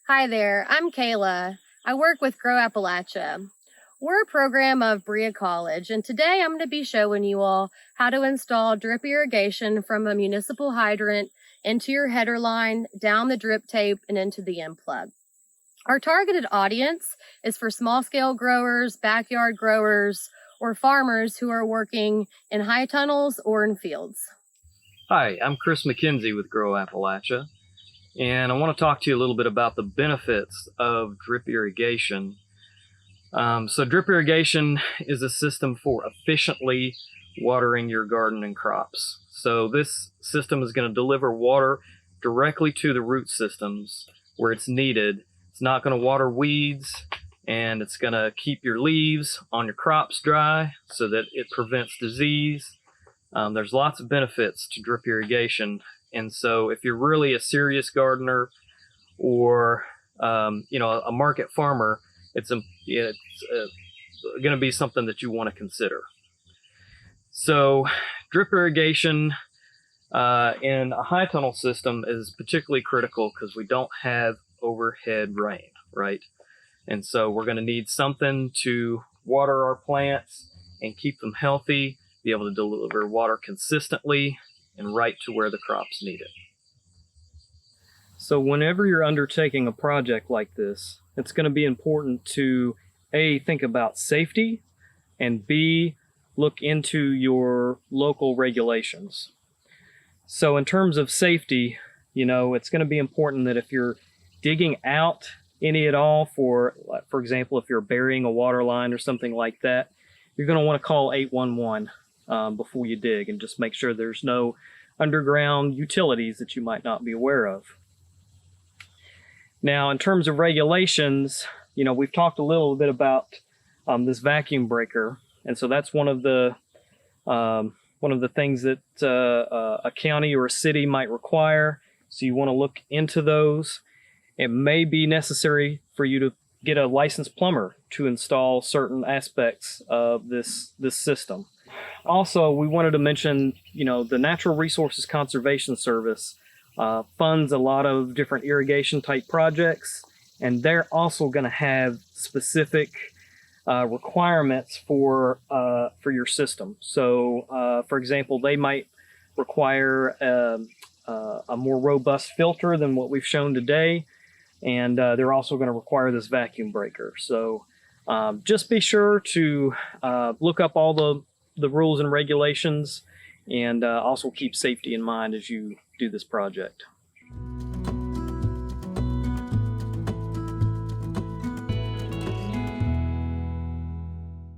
Hi there, I'm Kayla. I work with Grow Appalachia. We're a program of Berea College, and today I'm going to be showing you all how to install drip irrigation from a municipal hydrant into your header line, down the drip tape, and into the end plug. Our targeted audience is for small-scale growers, backyard growers, or farmers who are working in high tunnels or in fields. Hi, I'm Chris McKenzie with Grow Appalachia, and I want to talk to you a little bit about the benefits of drip irrigation. So drip irrigation is a system for efficiently watering your garden and crops. So this system is going to deliver water directly to the root systems where it's needed. It's not going to water weeds, and it's going to keep your leaves on your crops dry so that it prevents disease. There's lots of benefits to drip irrigation, and so if you're really a serious gardener or a market farmer, it's going to be something that you want to consider. So drip irrigation in a high tunnel system is particularly critical because we don't have overhead rain, right? And so we're going to need something to water our plants and keep them healthy, be able to deliver water consistently and right to where the crops need it. So whenever you're undertaking a project like this, it's going to be important to A, think about safety, and B, look into your local regulations. So in terms of safety, it's going to be important that if you're digging out any at all, for example, if you're burying a water line or something like that, you're going to want to call 811 before you dig, and just make sure there's no underground utilities that you might not be aware of. Now, in terms of regulations, we've talked a little bit about this vacuum breaker, and so that's one of the things that a county or a city might require. So you want to look into those. It may be necessary for you to get a licensed plumber to install certain aspects of this system. Also, we wanted to mention, the Natural Resources Conservation Service funds a lot of different irrigation type projects, and they're also going to have specific requirements for your system. So, for example, they might require a more robust filter than what we've shown today, and they're also going to require this vacuum breaker. So just be sure to look up all the rules and regulations, and also keep safety in mind as you do this project.